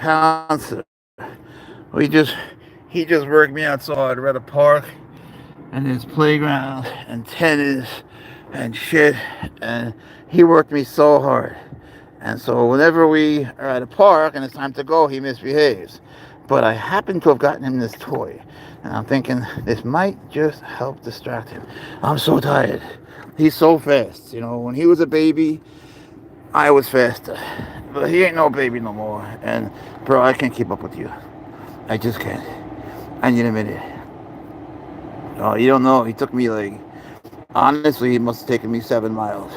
Pouncer. We just he just worked me out so hard. We're at a park and there's playground and tennis and shit, and he worked me so hard. And so whenever we are at a park and it's time to go, he misbehaves. But I happen to have gotten him this toy, and I'm thinking this might just help distract him. I'm so tired. He's so fast. You know, when he was a baby, I was faster. But he ain't no baby no more. And bro, I can't keep up with you. I just can't. I need a minute. Oh, you don't know. He took me like, honestly, he must have taken me 7 miles.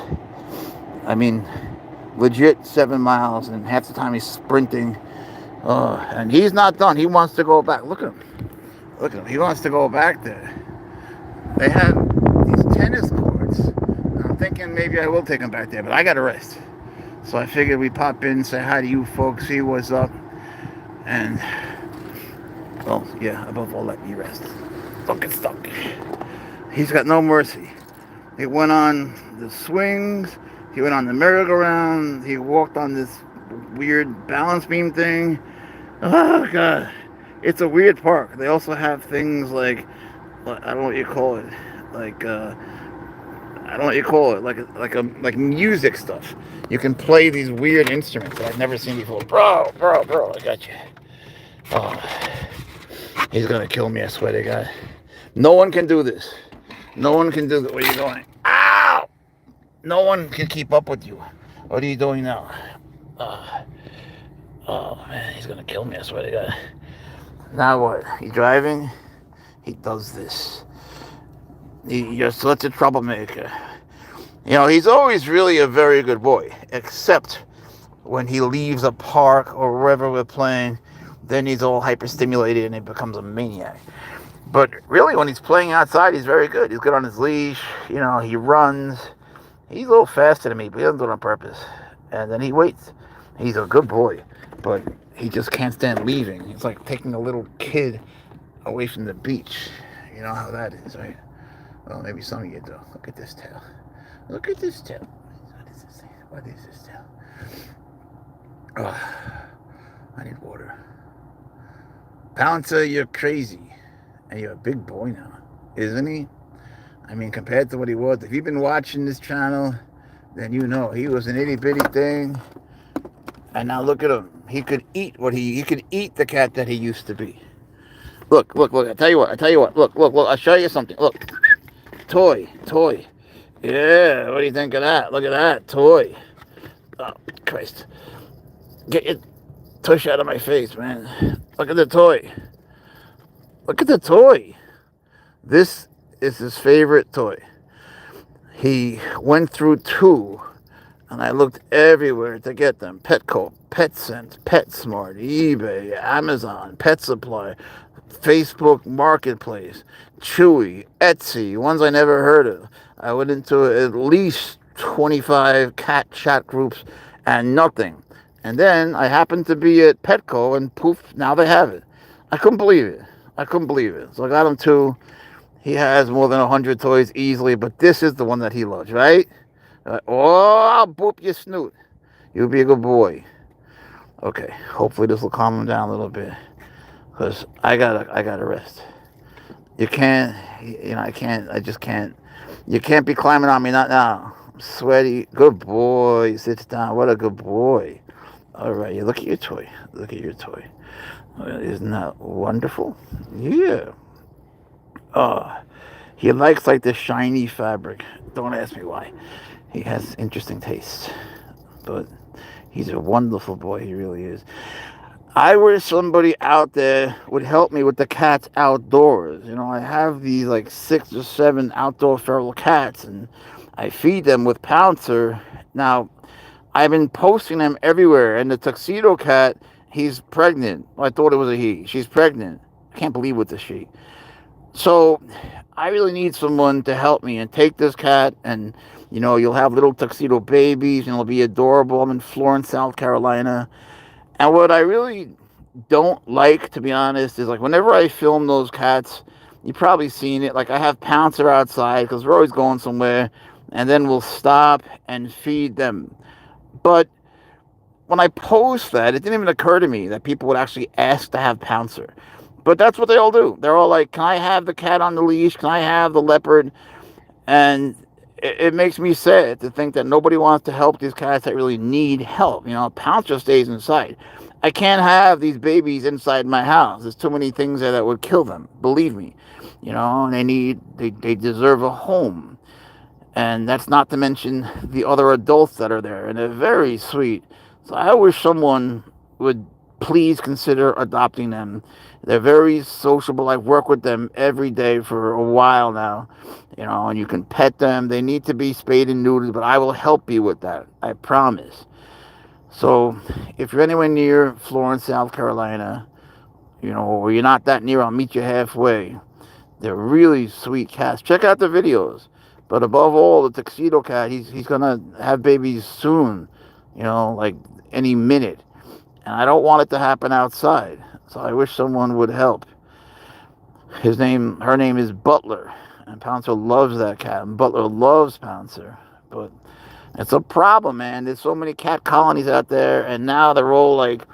I mean, legit 7 miles, and half the time he's sprinting. And he's not done. He wants to go back. Look at him. Look at him. He wants to go back there. They have these tennis courts. I'm thinking maybe I will take him back there, but I got to rest. So I figured we pop in, say hi to you folks, see what's up, and, well, yeah, above all, let me rest. Don't get stuck. He's got no mercy. He went on the swings, he went on the merry-go-round, he walked on this weird balance beam thing. Oh, God. It's a weird park. They also have things like, I don't know what you call it, like, I don't know what you call it, like music stuff. You can play these weird instruments that I've never seen before. Bro, I got you. Oh, he's gonna kill me, I swear to God. No one can do this. No one can do this. What are you doing? Ow! No one can keep up with you. What are you doing now? Uh, oh, man, he's gonna kill me, I swear to God. Now what? He driving? He does this. You're such a troublemaker. You know, he's always really a very good boy, except when he leaves a park or wherever we're playing, then he's all hyperstimulated and he becomes a maniac. But really, when he's playing outside, he's very good. He's good on his leash. You know, he runs. He's a little faster than me, but he doesn't do it on purpose. And then he waits. He's a good boy, but he just can't stand leaving. It's like taking a little kid away from the beach. You know how that is, right? Well, maybe some of you do. Look at this tail. Look at this tail. What is this thing? What is this tail? Oh, I need water. Pouncer, you're crazy. And you're a big boy now, isn't he? I mean, compared to what he was, if you've been watching this channel, then you know he was an itty bitty thing. And now look at him. He could eat he could eat the cat that he used to be. Look. I tell you what. Look. I'll show you something. Look. Toy. Yeah, what do you think of that? Look at that. Toy. Oh, Christ. Get your tush out of my face, man. Look at the toy. Look at the toy. This is his favorite toy. He went through two, and I looked everywhere to get them. Petco, PetSense, PetSmart, eBay, Amazon, Pet Supply, Facebook Marketplace, Chewy, Etsy, ones I never heard of. I went into at least 25 cat chat groups and nothing. And then I happened to be at Petco and poof, now they have it. I couldn't believe it. So I got him two. He has more than 100 toys easily, but this is the one that he loves, right? Oh, I'll boop your snoot. You'll be a good boy. Okay, hopefully this will calm him down a little bit, because I gotta rest. You can't, I just can't. You can't be climbing on me, not now. I'm sweaty. Good boy. Sits down. What a good boy. All right, you look at your toy. Isn't that wonderful? Yeah. Oh, he likes like the shiny fabric. Don't ask me why. He has interesting taste, but he's a wonderful boy. He really is. I wish somebody out there would help me with the cats outdoors. You know, I have these like 6 or 7 outdoor feral cats, and I feed them with Pouncer. Now, I've been posting them everywhere, and the tuxedo cat, he's pregnant. Well, I thought it was a he. She's pregnant. I can't believe it's a she. So I really need someone to help me and take this cat, and you'll have little tuxedo babies and it'll be adorable. I'm in Florence, South Carolina. And what I really don't like, to be honest, is like whenever I film those cats, you've probably seen it, like I have Pouncer outside because we're always going somewhere, and then we'll stop and feed them. But when I post that, it didn't even occur to me that people would actually ask to have Pouncer. But that's what they all do. They're all like, "Can I have the cat on the leash? Can I have the leopard?" And it makes me sad to think that nobody wants to help these cats that really need help. Pouncer stays inside. I can't have these babies inside my house. There's too many things there that would kill them. Believe me. And they deserve a home. And that's not to mention the other adults that are there, and they're very sweet. So I wish someone would please consider adopting them. They're very sociable. I work with them every day for a while now, and you can pet them. They need to be spayed and neutered, but I will help you with that. I promise. So if you're anywhere near Florence, South Carolina, or you're not that near, I'll meet you halfway. They're really sweet cats. Check out the videos. But above all, the tuxedo cat, he's gonna have babies soon, like any minute. And I don't want it to happen outside. So I wish someone would help. Her name is Butler, and Pouncer loves that cat, and Butler loves Pouncer. But it's a problem, man. There's so many cat colonies out there, and now they're all like,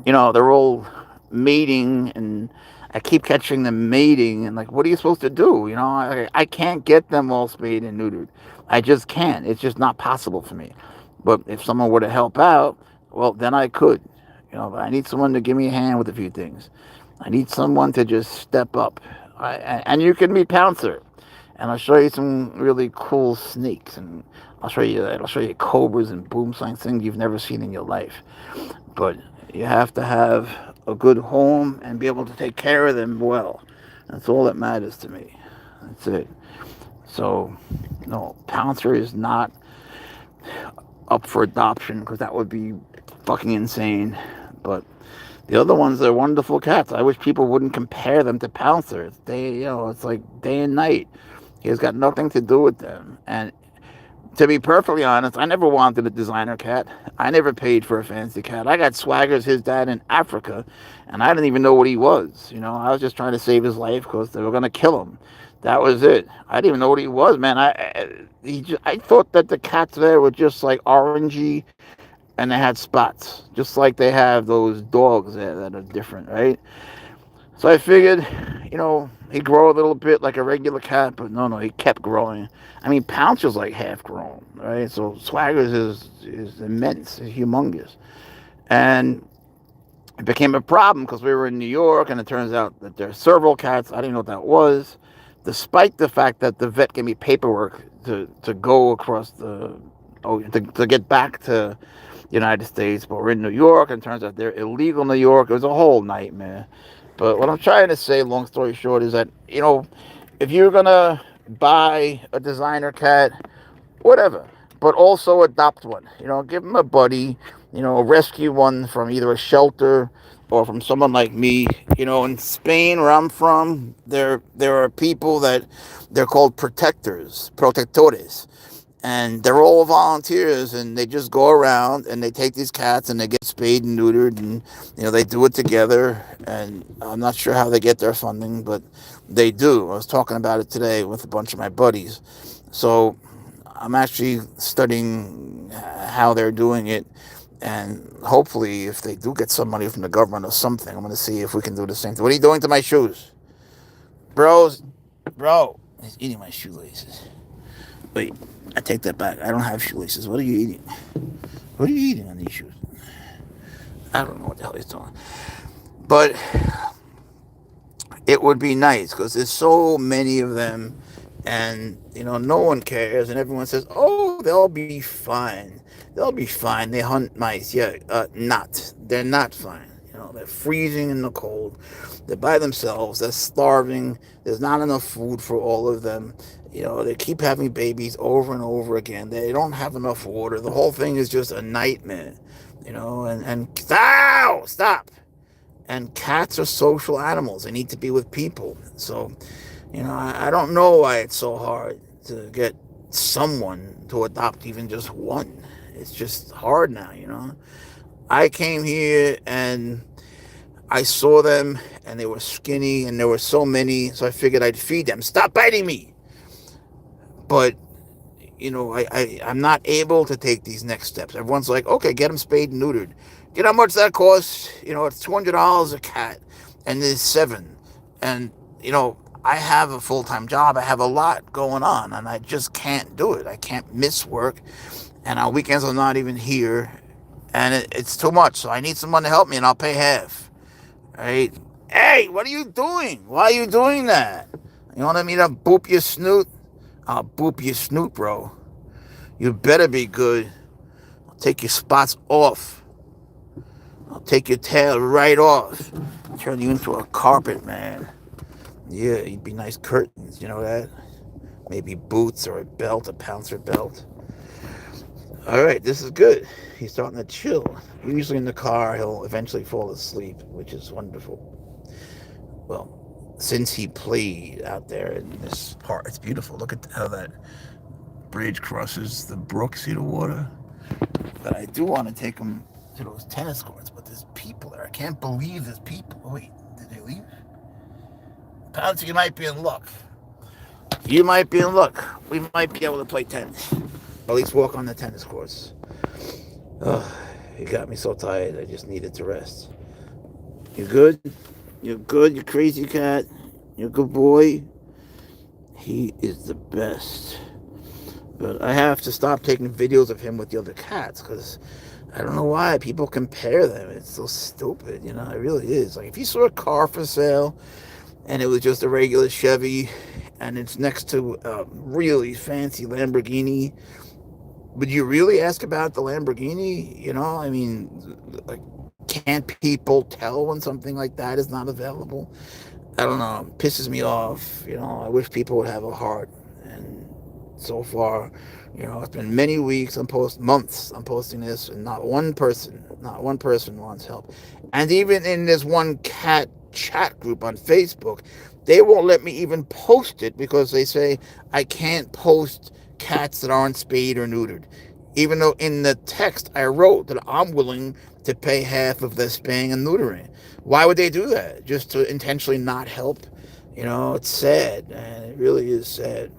they're all mating, and I keep catching them mating, and like, what are you supposed to do? I can't get them all spayed and neutered. I just can't. It's just not possible for me. But if someone were to help out, well, then I could. But I need someone to give me a hand with a few things. I need someone to just step up. And you can meet Pouncer, and I'll show you some really cool snakes, and I'll show you cobras and boom signs, things you've never seen in your life. But you have to have a good home and be able to take care of them well. That's all that matters to me. That's it. So, no, Pouncer is not up for adoption because that would be fucking insane. But the other ones, they're wonderful cats. I wish people wouldn't compare them to Pouncer. It's like day and night. He has got nothing to do with them. And to be perfectly honest, I never wanted a designer cat. I never paid for a fancy cat. I got Swaggers, his dad, in Africa, and I didn't even know what he was. I was just trying to save his life because they were going to kill him. That was it. I didn't even know what he was, man. I thought that the cats there were just like orangey, and they had spots, just like they have those dogs there that are different, right? So I figured, he'd grow a little bit like a regular cat, but no, he kept growing. I mean, Pouncer's like half grown, right? So Swaggers is immense, is humongous. And it became a problem because we were in New York, and it turns out that there are several cats. I didn't know what that was, despite the fact that the vet gave me paperwork to go across to get back to the United States. But we're in New York, and it turns out they're illegal in New York. It was a whole nightmare. But what I'm trying to say, long story short, is that, if you're going to buy a designer cat, whatever, but also adopt one. Give them a buddy, rescue one from either a shelter or from someone like me. In Spain, where I'm from, there are people that they're called protectores. And they're all volunteers, and they just go around and they take these cats and they get spayed and neutered, and they do it together. And I'm not sure how they get their funding, but they do. I was talking about it today with a bunch of my buddies. So I'm actually studying how they're doing it, and hopefully, if they do get some money from the government or something, I'm going to see if we can do the same thing. What are you doing to my shoes, bro? He's eating my shoelaces. Wait, I take that back. I don't have shoelaces. What are you eating? What are you eating on these shoes? I don't know what the hell he's doing. But it would be nice because there's so many of them, and no one cares, and everyone says, "Oh, they'll be fine. They'll be fine. They hunt mice." Yeah, they're not fine. They're freezing in the cold. They're by themselves. They're starving. There's not enough food for all of them. They keep having babies over and over again. They don't have enough water. The whole thing is just a nightmare. And stop. And cats are social animals. They need to be with people. So, I don't know why it's so hard to get someone to adopt even just one. It's just hard now, I came here and I saw them, and they were skinny, and there were so many, so I figured I'd feed them. Stop biting me! But, I'm not able to take these next steps. Everyone's like, okay, get them spayed and neutered. You know how much that costs? It's $200 a cat, and there's seven. And, I have a full time job. I have a lot going on, and I just can't do it. I can't miss work, and on weekends I'm not even here, and it's too much. So I need someone to help me, and I'll pay half. Right? Hey, what are you doing? Why are you doing that? You want me to boop your snoot? I'll boop your snoot, bro. You better be good. I'll take your spots off. I'll take your tail right off. Turn you into a carpet, man. Yeah, you'd be nice curtains, you know that? Maybe boots or a belt, a Pouncer belt. All right, this is good. He's starting to chill. Usually in the car, he'll eventually fall asleep, which is wonderful. Well, since he played out there in this part, it's beautiful. Look at how that bridge crosses the brook. See the water? But I do want to take him to those tennis courts, but there's people there. I can't believe there's people. Oh, wait, did they leave? Pouncer, you might be in luck. You might be in luck. We might be able to play tennis. At least walk on the tennis courts. Oh, you got me so tired. I just needed to rest. You good? You're good, you crazy cat. You're a good boy. He is the best. But I have to stop taking videos of him with the other cats because I don't know why people compare them. It's so stupid, it really is. Like if you saw a car for sale and it was just a regular Chevy and it's next to a really fancy Lamborghini, would you really ask about the Lamborghini? I mean, like, can't people tell when something like that is not available? I don't know. It pisses me off. I wish people would have a heart. And so far, it's been many weeks. Months. I'm posting this, and not one person wants help. And even in this one cat chat group on Facebook, they won't let me even post it because they say I can't post cats that aren't spayed or neutered. Even though in the text I wrote that I'm willing to pay half of the spaying and neutering. Why would they do that? Just to intentionally not help? It's sad, man. It really is sad.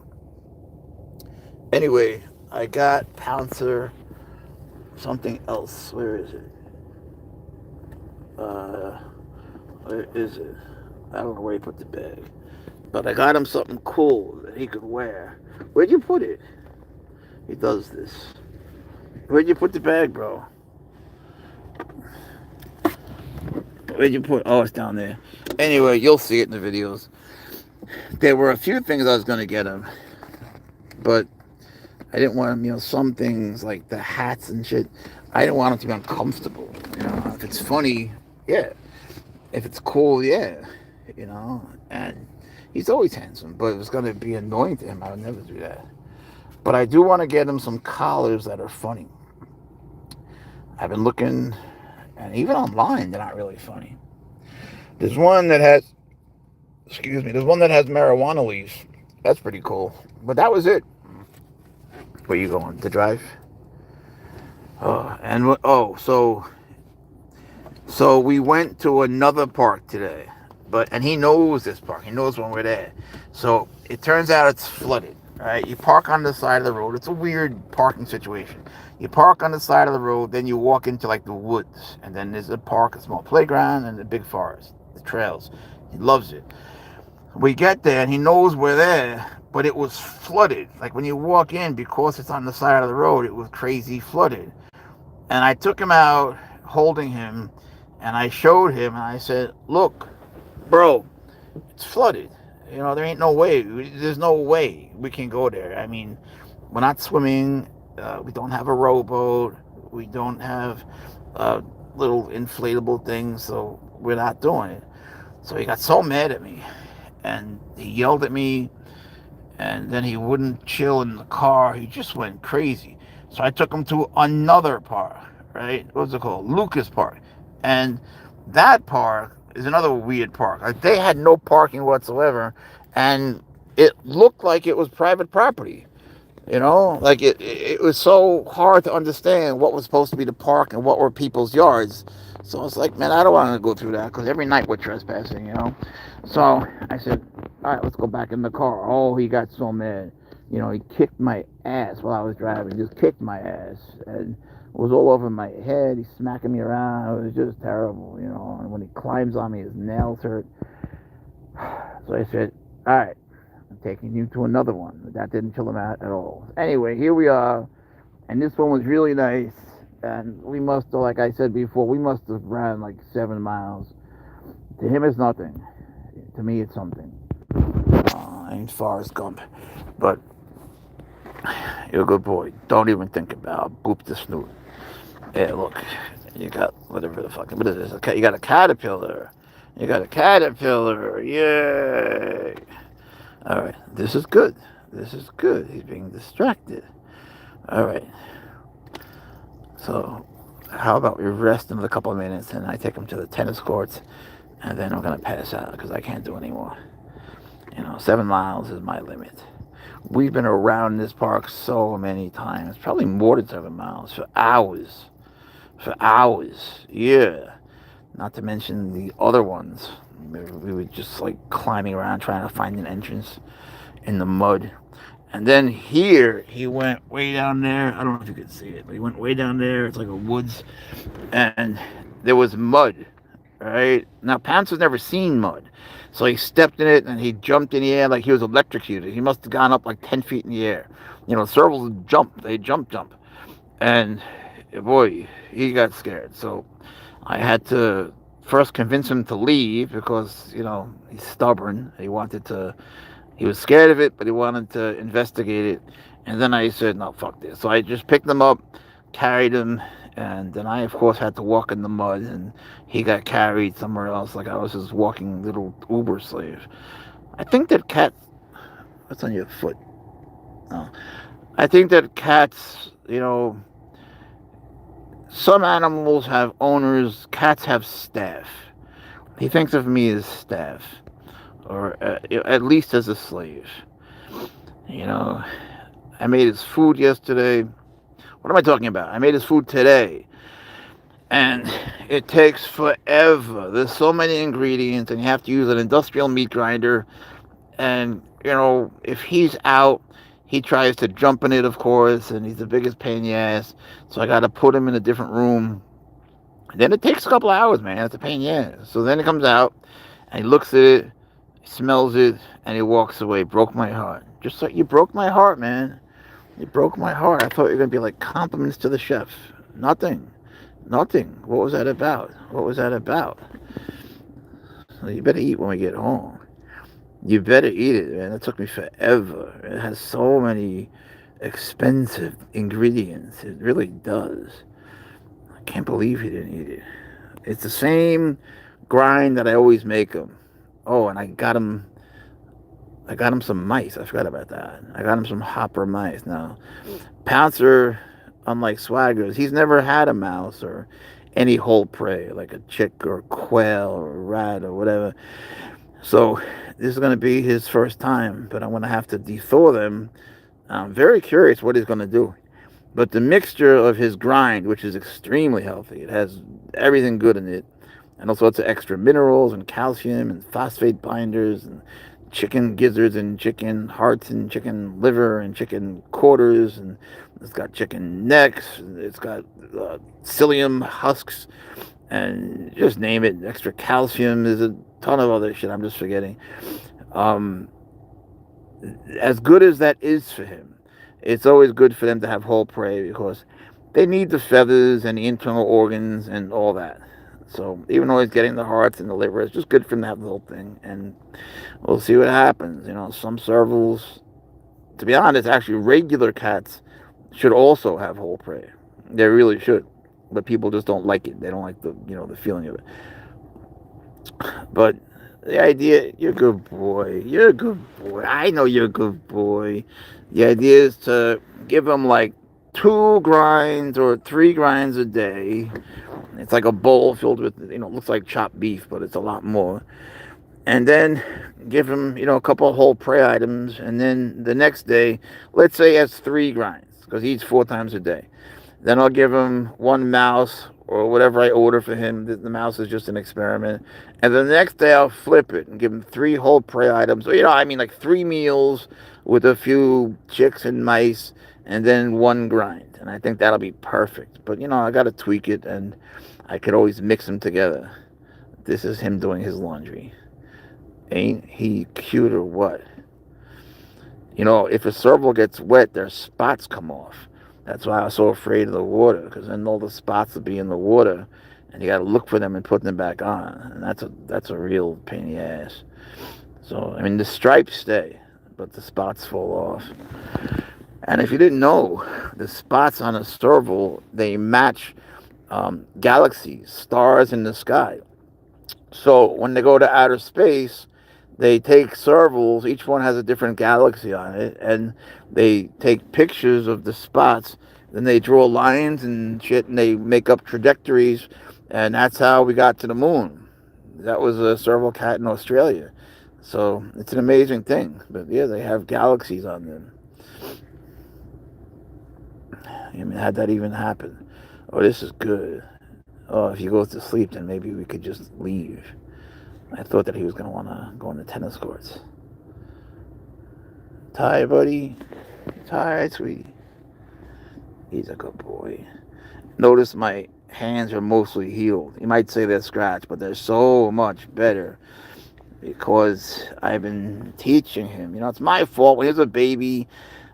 Anyway, I got Pouncer something else. Where is it? Where is it? I don't know where he put the bag. But I got him something cool that he could wear. Where'd you put it? He does this. Where'd you put the bag, bro? Where'd you put? Oh, it's down there. Anyway, you'll see it in the videos. There were a few things I was going to get him, but I didn't want him, some things like the hats and shit, I didn't want him to be uncomfortable. If it's funny, yeah. If it's cool, yeah. And he's always handsome, but if it's going to be annoying to him, I would never do that. But I do want to get him some collars that are funny. I've been looking, and even online, they're not really funny. There's one that has marijuana leaves. That's pretty cool. But that was it. Where you going? To drive? So we went to another park today, and he knows this park. He knows when we're there. So it turns out it's flooded. Right? You park on the side of the road. It's a weird parking situation. You park on the side of the road, then you walk into like the woods, and then there's a park, a small playground, and a big forest, the trails. He loves it. We get there, and he knows we're there, but it was flooded. Like when you walk in, because it's on the side of the road, it was crazy flooded. And I took him out, holding him, and I showed him, and I said, "Look, bro, it's flooded. There ain't no way. There's no way we can go there. I mean, we're not swimming. We don't have a rowboat. We don't have little inflatable things, so we're not doing it." So he got so mad at me, and he yelled at me, and then he wouldn't chill in the car. He just went crazy. So I took him to another park, right? What's it called? Lucas Park. And that park is another weird park. Like, they had no parking whatsoever, and it looked like it was private property. Like it was so hard to understand what was supposed to be the park and what were people's yards. So I was like, man, I don't want to go through that because every night we're trespassing. So I said, all right, let's go back in the car. Oh, he got so mad. He kicked my ass while I was driving. Just kicked my ass, and it was all over my head. He's smacking me around. It was just terrible. And when he climbs on me, his nails hurt. So I said, "All right, I'm taking you to another one." But that didn't chill him out at all. Anyway, here we are, and this one was really nice. And we must have, like I said before, we must have ran like 7 miles. To him, it's nothing. To me, it's something. I ain't Forrest Gump, but you're a good boy. Don't even think about it. Boop the snoot. Yeah, look, you got whatever the fuck. What is this? You got a caterpillar. You got a caterpillar. Yay! All right, this is good. This is good. He's being distracted. All right. So, how about we rest him a couple of minutes and I take him to the tennis courts, and then I'm gonna pass out because I can't do anymore. 7 miles is my limit. We've been around this park so many times, probably more than 7 miles, for hours. For hours, yeah. Not to mention the other ones. We were just like climbing around trying to find an entrance in the mud. And then here, he went way down there. I don't know if you could see it, but he went way down there. It's like a woods. And there was mud, right? Now, Pouncer's never seen mud. So he stepped in it and he jumped in the air like he was electrocuted. He must have gone up like 10 feet in the air. Servals jump. They jump. And boy, he got scared. So I had to first convince him to leave because, he's stubborn. He was scared of it, but he wanted to investigate it. And then I said, no, fuck this. So I just picked him up, carried him, and then I, of course, had to walk in the mud, and he got carried somewhere else like I was his walking little Uber slave. I think that cat. What's on your foot? Oh. I think that cats, some animals have owners, cats have staff. He thinks of me as staff, or at least as a slave. I made his food yesterday. What am I talking about? I made his food today. And it takes forever. There's so many ingredients, and you have to use an industrial meat grinder. And, if he's out, he tries to jump in it, of course, and he's the biggest pain in the ass. So I got to put him in a different room. And then it takes a couple of hours, man. It's a pain in the ass. So then he comes out, and he looks at it, he smells it, and he walks away. Broke my heart. Just like you broke my heart, man. You broke my heart. I thought you were going to be like compliments to the chef. Nothing. Nothing. What was that about? What was that about? Well, you better eat when we get home. You better eat it, man. It took me forever. It has so many expensive ingredients. It really does. I can't believe you didn't eat it. It's the same grind that I always make them. Oh, and I got him some mice. I forgot about that. I got him some hopper mice. Now, Pouncer, unlike Swaggers, he's never had a mouse or any whole prey, like a chick or a quail or a rat or whatever. So this is going to be his first time, but I'm going to have to dethaw them. I'm very curious what he's going to do. But the mixture of his grind, which is extremely healthy, it has everything good in it, and all sorts of extra minerals and calcium and phosphate binders and chicken gizzards and chicken hearts and chicken liver and chicken quarters, and it's got chicken necks, it's got psyllium husks, and just name it, extra calcium. There's a ton of other shit I'm just forgetting. As good as that is for him, it's always good for them to have whole prey because they need the feathers and the internal organs and all that. So even though he's getting the hearts and the liver, it's just good for him to have the whole thing. And we'll see what happens. Some servals, to be honest, actually regular cats should also have whole prey. They really should. But people just don't like it. They don't like the feeling of it. But the idea, you're a good boy. You're a good boy. I know you're a good boy. The idea is to give them like 2 grinds or 3 grinds a day. It's like a bowl filled with, it looks like chopped beef, but it's a lot more. And then give him, a couple of whole prey items. And then the next day, let's say he has 3 grinds, because he eats 4 times a day. Then I'll give him 1 mouse, or whatever I order for him. The mouse is just an experiment. And the next day I'll flip it and give him three whole prey items. I mean like three meals with a few chicks and mice, and then one grind. And I think that'll be perfect. But I got to tweak it, and I could always mix them together. This is him doing his laundry. Ain't he cute or what? If a serval gets wet, their spots come off. That's why I was so afraid of the water, because then all the spots will be in the water, and you got to look for them and put them back on, and that's a real pain in the ass. So I mean, the stripes stay, but the spots fall off. And if you didn't know, the spots on a serval, they match galaxies, stars in the sky. So when they go to outer space, they take servals, each one has a different galaxy on it, and they take pictures of the spots. Then they draw lines and shit, and they make up trajectories, and that's how we got to the moon. That was a serval cat in Australia. So it's an amazing thing. But yeah, they have galaxies on them. I mean, how'd that even happen? Oh, this is good. Oh, if he goes to sleep, then maybe we could just leave. I thought that he was going to want to go on the tennis courts. Tired, buddy? Tired, sweetie? He's a good boy. Notice my hands are mostly healed. You might say they're scratched, but they're so much better because I've been teaching him. It's my fault. When he was a baby,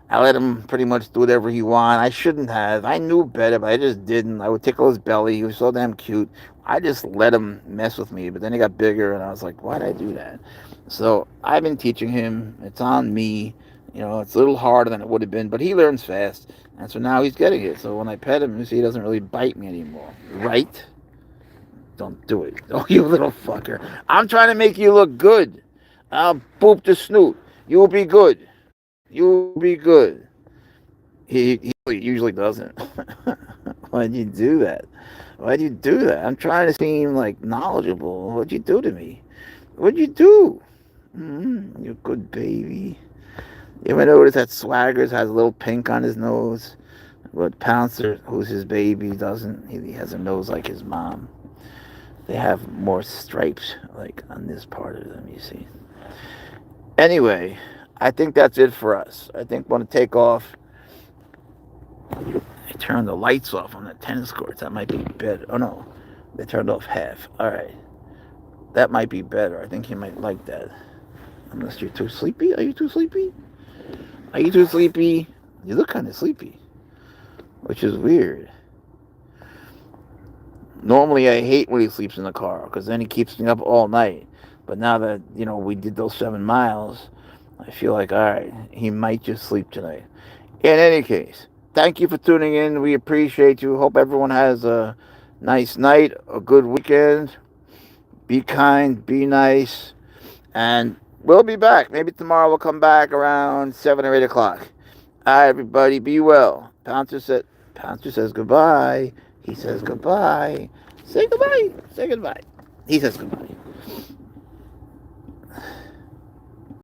I let him pretty much do whatever he wanted. I shouldn't have. I knew better, but I just didn't. I would tickle his belly. He was so damn cute. I just let him mess with me. But then he got bigger, and I was like, why did I do that? So I've been teaching him. It's on me. It's a little harder than it would have been, but he learns fast. And so now he's getting it. So when I pet him, you see, he doesn't really bite me anymore. Right? Don't do it. Oh, you little fucker. I'm trying to make you look good. I'll boop the snoot. You'll be good. You'll be good. He usually doesn't. Why'd you do that? Why'd you do that? I'm trying to seem like knowledgeable. What'd you do to me? What'd you do? You good baby. You ever notice that Swaggers has a little pink on his nose? But Pouncer, who's his baby, doesn't. He has a nose like his mom. They have more stripes, like on this part of them, you see. Anyway, I think that's it for us. I think we're going to take off. They turned the lights off on the tennis courts. That might be better. Oh, no. They turned off half. All right. That might be better. I think you might like that. Unless you're too sleepy. Are you too sleepy? Are you too sleepy? You look kind of sleepy, which is weird. Normally, I hate when he sleeps in the car because then he keeps me up all night. But now that, we did those 7 miles, I feel like, all right, he might just sleep tonight. In any case, thank you for tuning in. We appreciate you. Hope everyone has a nice night, a good weekend. Be kind, be nice, and we'll be back. Maybe tomorrow we'll come back around 7 or 8 o'clock. All right, everybody, be well. Pouncer says goodbye. He says goodbye. Say goodbye. Say goodbye. He says goodbye.